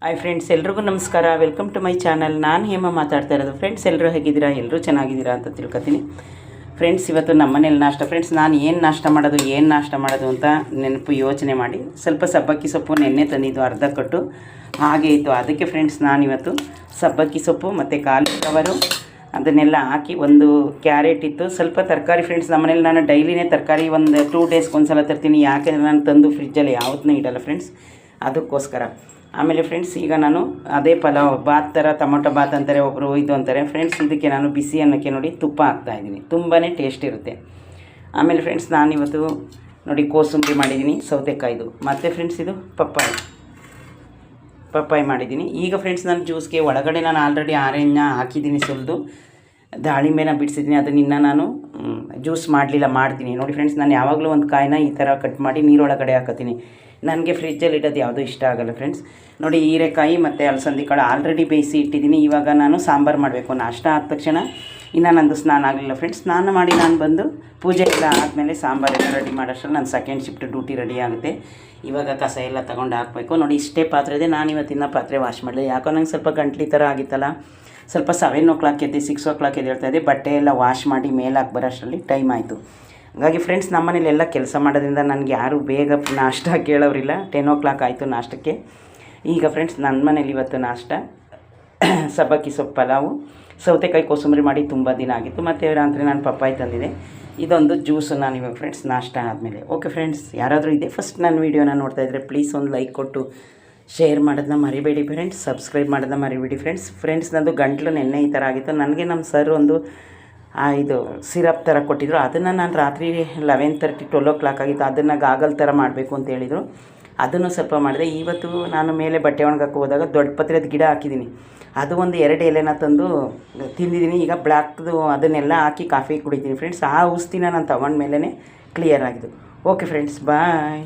Hi friends, ಎಲ್ರಿಗೂ ನಮಸ್ಕಾರ. Welcome to my channel. ನಾನು ಹೇಮ ಮಾತಾಡ್ತಾ ಇರೋದು. ಫ್ರೆಂಡ್ಸ್, ಎಲ್ಲರೂ ಹೇಗಿದ್ದೀರಾ? ಎಲ್ಲರೂ ಚೆನ್ನಾಗಿದ್ದೀರಾ ಅಂತ ತಿಳ್ಕೊತೀನಿ. ಫ್ರೆಂಡ್ಸ್, ಇವತ್ತು ನಮ್ಮ ಮನೇಲಿ ನಾಷ್ಟ. ಫ್ರೆಂಡ್ಸ್, ನಾನು ಏನು ನಾಷ್ಟ ಮಾಡೋದು ಅಂತ ನೆನಪು ಯೋಚನೆ ಮಾಡಿ ಸ್ವಲ್ಪ ಸಬ್ಬಕ್ಕಿ ಸೊಪ್ಪು ನೆನ್ನೆ ತಂದಿದ್ದು ಅರ್ಧ ಕಟ್ಟು ಹಾಗೆ ಇತ್ತು. ಅದಕ್ಕೆ ಫ್ರೆಂಡ್ಸ್, ನಾನಿವತ್ತು ಸಬ್ಬಕ್ಕಿ ಸೊಪ್ಪು ಮತ್ತು ಕಾಲಿಫ್ಲವರು ಅದನ್ನೆಲ್ಲ ಹಾಕಿ, ಒಂದು ಕ್ಯಾರೆಟ್ ಇತ್ತು, ಸ್ವಲ್ಪ ತರಕಾರಿ. ಫ್ರೆಂಡ್ಸ್, ನಮ್ಮನೇಲಿ ನಾನು ಡೈಲಿನೇ ತರಕಾರಿ ಒಂದು 2 ಡೇಸ್ಗೆ ಒಂದು ಸಲ ತರ್ತೀನಿ. ಯಾಕೆಂದರೆ ನಾನು ತಂದು ಫ್ರಿಜ್ಜಲ್ಲಿ ಯಾವತ್ತೂ ಇಡಲ್ಲ ಫ್ರೆಂಡ್ಸ್, ಅದಕ್ಕೋಸ್ಕರ. ಆಮೇಲೆ ಫ್ರೆಂಡ್ಸ್, ಈಗ ನಾನು ಅದೇ ಪಲಾವ್ ಬಾತ್ ಥರ, ಟೊಮೊಟೊ ಬಾತ್ ಅಂತಾರೆ ಒಬ್ಬರು, ಇದು ಅಂತಾರೆ ಫ್ರೆಂಡ್ಸ್. ಇದಕ್ಕೆ ನಾನು ಬಿಸಿ ಅನ್ನಕ್ಕೆ ನೋಡಿ ತುಪ್ಪ ಹಾಕ್ತಾಯಿದ್ದೀನಿ, ತುಂಬಾ ಟೇಸ್ಟ್ ಇರುತ್ತೆ. ಆಮೇಲೆ ಫ್ರೆಂಡ್ಸ್, ನಾನಿವತ್ತು ನೋಡಿ ಕೋಸಂಬರಿ ಮಾಡಿದ್ದೀನಿ, ಸೌತೆಕಾಯ್ದು, ಮತ್ತು ಫ್ರೆಂಡ್ಸ್ ಇದು ಪಪ್ಪಾಯಿ ಮಾಡಿದ್ದೀನಿ. ಈಗ ಫ್ರೆಂಡ್ಸ್, ನಾನು ಜ್ಯೂಸ್ಗೆ ಒಳಗಡೆ ನಾನು ಆಲ್ರೆಡಿ ಆರೆಂಜ್ನ ಹಾಕಿದ್ದೀನಿ, ಸುಲಿದು ದಾಳಿಂಬೆನ ಬಿಡಿಸಿದ್ದೀನಿ. ಅದನ್ನ ನಾನು ಜ್ಯೂಸ್ ಮಾಡ್ತೀನಿ ನೋಡಿ ಫ್ರೆಂಡ್ಸ್. ನಾನು ಯಾವಾಗಲೂ ಒಂದು ಕಾಯಿನ ಈ ಥರ ಕಟ್ ಮಾಡಿ ನೀರೊಳಗಡೆ ಹಾಕತ್ತೀನಿ. ನನಗೆ ಫ್ರಿಜ್ಜಲ್ಲಿ ಇಡೋದು ಯಾವುದೂ ಇಷ್ಟ ಆಗೋಲ್ಲ ಫ್ರೆಂಡ್ಸ್. ನೋಡಿ, ಹೀರೆಕಾಯಿ ಮತ್ತು ಅಲಸಂದಿ ಕಾಳು ಆಲ್ರೆಡಿ ಬೇಯಿಸಿ ಇಟ್ಟಿದ್ದೀನಿ. ಇವಾಗ ನಾನು ಸಾಂಬಾರು ಮಾಡಬೇಕು. ನಾಷ್ಟ ಆದ ತಕ್ಷಣ ಇನ್ನೂ ನಂದು ಸ್ನಾನ ಆಗಲಿಲ್ಲ ಫ್ರೆಂಡ್ಸ್. ಸ್ನಾನ ಮಾಡಿ ನಾನು ಬಂದು ಪೂಜೆ ಎಲ್ಲ ಆದಮೇಲೆ ಸಾಂಬಾರೆಲ್ಲ ರೆಡಿ ಮಾಡೋಷ್ಟರಲ್ಲಿ ನನ್ನ ಸೆಕೆಂಡ್ ಶಿಫ್ಟ್ ಡ್ಯೂಟಿ ರೆಡಿ ಆಗುತ್ತೆ. ಇವಾಗ ಕಸ ಎಲ್ಲ ತೊಗೊಂಡು ಹಾಕಬೇಕು. ನೋಡಿ, ಇಷ್ಟೇ ಪಾತ್ರೆ ಇದೆ. ನಾನು ಇವತ್ತಿನ ಪಾತ್ರೆ ವಾಶ್ ಮಾಡಲಿ. ಯಾಕೋ ನಂಗೆ ಸ್ವಲ್ಪ ಗಂಟ್ಲಿ ಥರ ಆಗಿತ್ತಲ್ಲ, ಸ್ವಲ್ಪ 7 o'clock ಎದ್ದು 6 o'clock ಹೇಳ್ತಾ ಇದ್ದೆ. ಬಟ್ಟೆ ಎಲ್ಲ ವಾಶ್ ಮಾಡಿ ಮೇಲಾಗಿ ಬರೋಷ್ಟರಲ್ಲಿ ಟೈಮ್ ಆಯಿತು. ಹಾಗಾಗಿ ಫ್ರೆಂಡ್ಸ್, ನಮ್ಮ ಮನೇಲಿ ಎಲ್ಲ ಕೆಲಸ ಮಾಡೋದ್ರಿಂದ ನನಗೆ ಯಾರೂ ಬೇಗ ನಾಷ್ಟ ಕೇಳೋರಿಲ್ಲ. 10 o'clock ಆಯಿತು ನಾಷ್ಟಕ್ಕೆ. ಈಗ ಫ್ರೆಂಡ್ಸ್, ನನ್ನ ಮನೇಲಿ ಇವತ್ತು ನಾಷ್ಟ ಸಬ್ಬಕ್ಕಿ ಸೊಪ್ಪು ಪಲಾವು, ಸೌತೆಕಾಯಿ ಕೋಸಂಬರಿ ಮಾಡಿ ತುಂಬ ದಿನ ಆಗಿತ್ತು. ಮತ್ತು ರಾತ್ರಿ ನಾನು ಪಪ್ಪಾಯಿ ತಂದಿದೆ. ಇದೊಂದು ಜ್ಯೂಸು ನಾನು ಇವಾಗ ಫ್ರೆಂಡ್ಸ್ ನಾಷ್ಟ ಆದಮೇಲೆ. ಓಕೆ ಫ್ರೆಂಡ್ಸ್, ಯಾರಾದರೂ ಇದೆ ಫಸ್ಟ್ ನನ್ನ ವೀಡಿಯೋನ ನೋಡ್ತಾ ಇದ್ದರೆ ಪ್ಲೀಸ್ ಒಂದು ಲೈಕ್ ಕೊಟ್ಟು ಶೇರ್ ಮಾಡೋದನ್ನ ಮರಿಬೇಡಿ ಫ್ರೆಂಡ್ಸ್, ಸಬ್ಸ್ಕ್ರೈಬ್ ಮಾಡೋದನ್ನ ಮರಿಬೇಡಿ ಫ್ರೆಂಡ್ಸ್. ನಂದು ಗಂಟ್ಲು ನೆನ್ನೆ ಈ ಥರ ಆಗಿತ್ತು. ನನಗೆ ನಮ್ಮ ಸರ್ ಒಂದು ಇದು ಸಿರಪ್ ಥರ ಕೊಟ್ಟಿದ್ರು. ಅದನ್ನು ನಾನು ರಾತ್ರಿ 11:30 12 o'clock ಆಗಿತ್ತು. ಅದನ್ನು ಗಾಗಲ್ ಥರ ಮಾಡಬೇಕು ಅಂತ ಹೇಳಿದರು. ಅದನ್ನು ಸ್ವಲ್ಪ ಮಾಡಿದೆ. ಇವತ್ತು ನಾನು ಮೇಲೆ ಬಟ್ಟೆ ಒಣಗಕ್ಕೆ ಹೋದಾಗ ದೊಡ್ಡ ಪತ್ರದ ಗಿಡ ಹಾಕಿದ್ದೀನಿ. ಅದು ಒಂದು 2 ಎಲೆನ ತಂದು ತಿಂದಿದ್ದೀನಿ. ಈಗ ಬ್ಲ್ಯಾಕ್ದು ಅದನ್ನೆಲ್ಲ ಹಾಕಿ ಕಾಫಿ ಕುಡಿತೀನಿ ಫ್ರೆಂಡ್ಸ್. ಆ ಔಷಧಿನ ನಾನು ತೊಗೊಂಡ ಮೇಲೇ ಕ್ಲಿಯರ್ ಆಗಿದ್ದು. ಓಕೆ ಫ್ರೆಂಡ್ಸ್, ಬಾಯ್.